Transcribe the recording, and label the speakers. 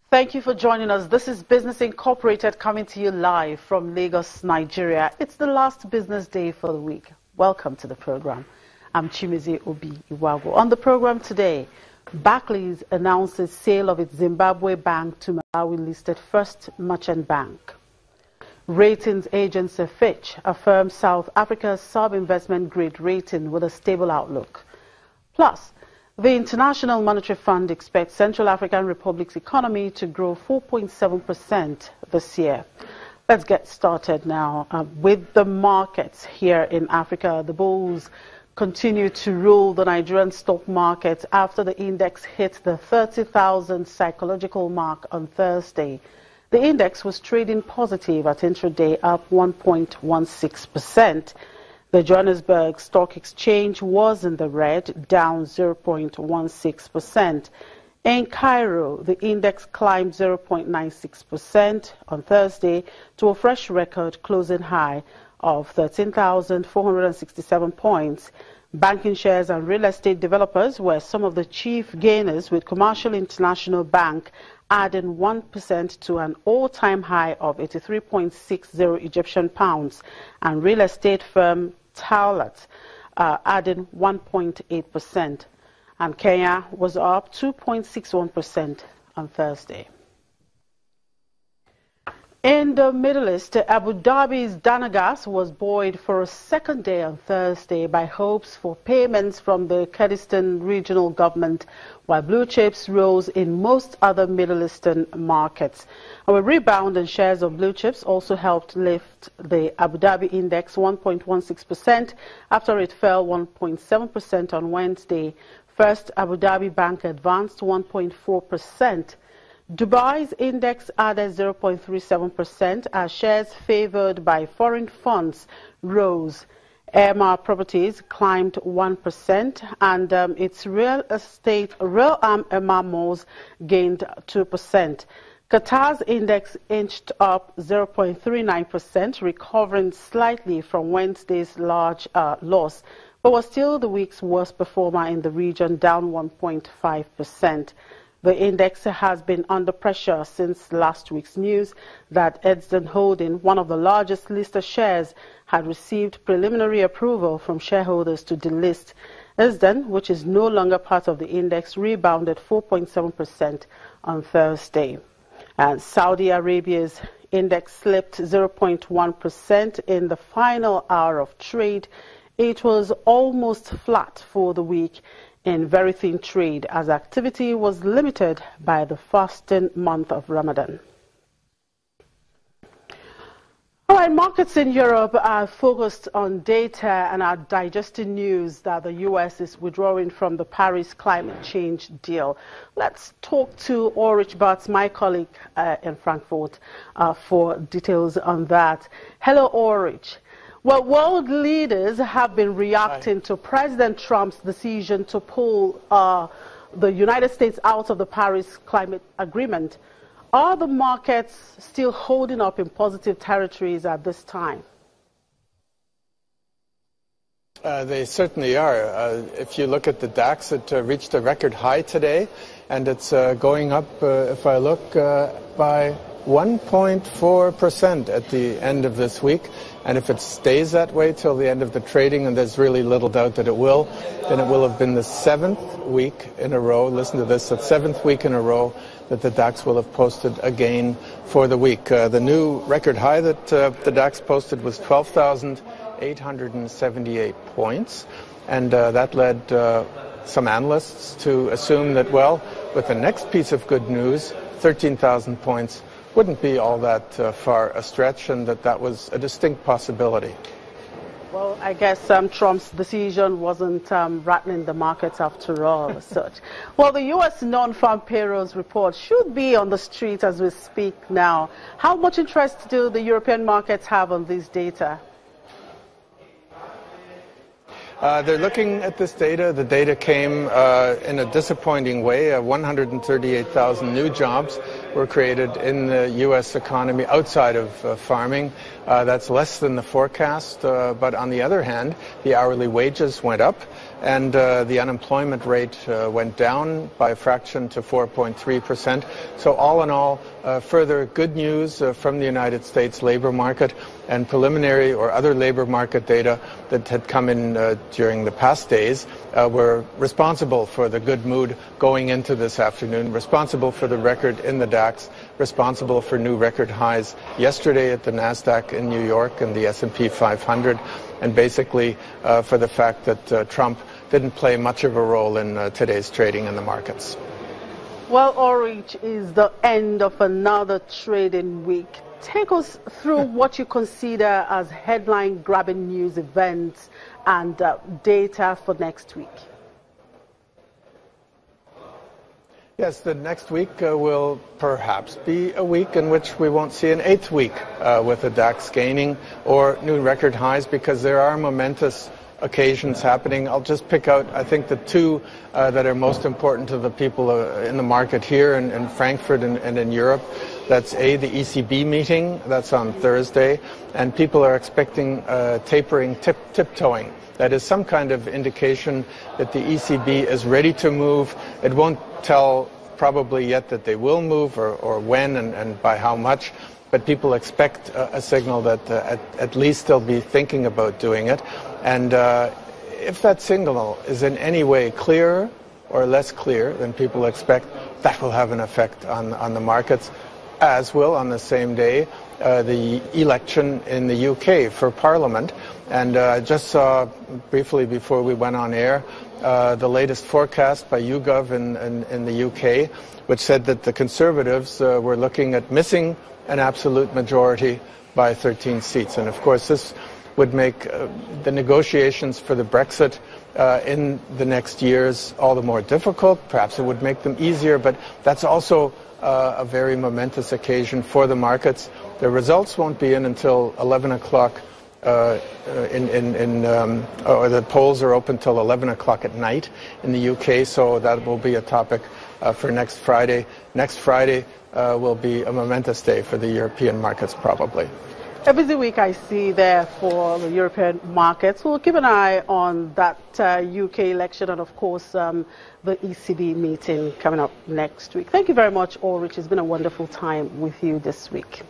Speaker 1: Thank you for joining us. This is Business Incorporated coming to you live from Lagos, Nigeria. It's the last business day for the week. Welcome to the program. I'm Chimizi Obi Iwago. On the program today, Barclays announces sale of its Zimbabwe bank to Malawi-listed First Merchant Bank. Ratings agency Fitch affirms South Africa's sub-investment grade rating with a stable outlook. Plus, the International Monetary Fund expects Central African Republic's economy to grow 4.7% this year. Let's get started now with the markets here in Africa. The bulls continue to rule the Nigerian stock market after the index hit the 30,000 psychological mark on Thursday. The index was trading positive at intraday, up 1.16%. The Johannesburg Stock Exchange was in the red, down 0.16%. In Cairo, the index climbed 0.96% on Thursday to a fresh record closing high of 13,467 points. Banking shares and real estate developers were some of the chief gainers, with Commercial International Bank adding 1% to an all-time high of 83.60 Egyptian pounds, and real estate firm Pullout adding 1.8%. And Kenya was up 2.61% on Thursday. In the Middle East, Abu Dhabi's Dana Gas was buoyed for a second day on Thursday by hopes for payments from the Kurdistan regional government, while blue chips rose in most other Middle Eastern markets. A rebound in shares of blue chips also helped lift the Abu Dhabi index 1.16% after it fell 1.7% on Wednesday. First Abu Dhabi Bank advanced 1.4%. Dubai's index added 0.37% as shares favored by foreign funds rose. Emaar Properties climbed 1% and its real Emaar Malls gained 2%. Qatar's index inched up 0.39%, recovering slightly from Wednesday's large loss, but was still the week's worst performer in the region, down 1.5%. The index has been under pressure since last week's news that Edsden Holding, one of the largest listed shares, had received preliminary approval from shareholders to delist. Edsden, which is no longer part of the index, rebounded 4.7% on Thursday. And Saudi Arabia's index slipped 0.1% in the final hour of trade. It was almost flat for the week in very thin trade as activity was limited by the fasting month of Ramadan. All right, markets in Europe are focused on data and are digesting news that the U.S. is withdrawing from the Paris climate change deal. Let's talk to Ulrich Bartz, my colleague in Frankfurt, for details on that. Hello, Ulrich. Well, world leaders have been reacting to President Trump's decision to pull the United States out of the Paris climate agreement. Are the markets still holding up in positive territories at this time?
Speaker 2: They certainly are. If you look at the DAX, it reached a record high today, and it's going up, if I look, by 1.4% at the end of this week. And if it stays that way till the end of the trading, and there's really little doubt that it will, then it will have been the 7th week in a row, listen to this, the 7th week in a row that the DAX will have posted a gain for the week. The new record high that the DAX posted was 12,878 points, and that led some analysts to assume that, well, with the next piece of good news, 13,000 points, wouldn't be all that far a stretch, and that was a distinct possibility.
Speaker 1: Well, I guess Trump's decision wasn't rattling the markets after all as such. Well, the U.S. non-farm payrolls report should be on the street as we speak now. How much interest do the European markets have on this data?
Speaker 2: They're looking at this data. The data came in a disappointing way, 138,000 new jobs, were created in the U.S. economy outside of farming. That's less than the forecast, but on the other hand, the hourly wages went up, and the unemployment rate went down by a fraction to 4.3%. So all in all, further good news from the United States labor market, and preliminary or other labor market data that had come in during the past days were responsible for the good mood going into this afternoon, responsible for the record in the DAX, responsible for new record highs yesterday at the NASDAQ in New York and the S&P 500, and basically for the fact that Trump didn't play much of a role in today's trading in the markets.
Speaker 1: Well, Ulrich, is the end of another trading week. Take us through what you consider as headline-grabbing news events and data for next week.
Speaker 2: Yes, the next week will perhaps be a week in which we won't see an eighth week with the DAX gaining or new record highs, because there are momentous occasions happening. I'll just pick out, I think, the two that are most important to the people in the market here in Frankfurt and in Europe. That's the ECB meeting. That's on Thursday, and people are expecting tapering, tiptoeing. That is some kind of indication that the ECB is ready to move. It won't tell probably yet that they will move or when and by how much, but people expect a signal that at least they'll be thinking about doing it. And if that signal is in any way clearer or less clear than people expect, that will have an effect on the markets, as will on the same day the election in the UK for Parliament. And I just saw briefly before we went on air the latest forecast by YouGov in the UK, which said that the Conservatives were looking at missing an absolute majority by 13 seats. And of course this would make the negotiations for the Brexit in the next years all the more difficult. Perhaps it would make them easier, but that's also a very momentous occasion for the markets. The results won't be in until 11 o'clock or the polls are open till 11 o'clock at night in the UK, so that will be a topic for next Friday. Next Friday will be a momentous day for the European markets, probably.
Speaker 1: A busy week I see there for the European markets. We'll keep an eye on that UK election and, of course, the ECB meeting coming up next week. Thank you very much, Ulrich. It's been a wonderful time with you this week.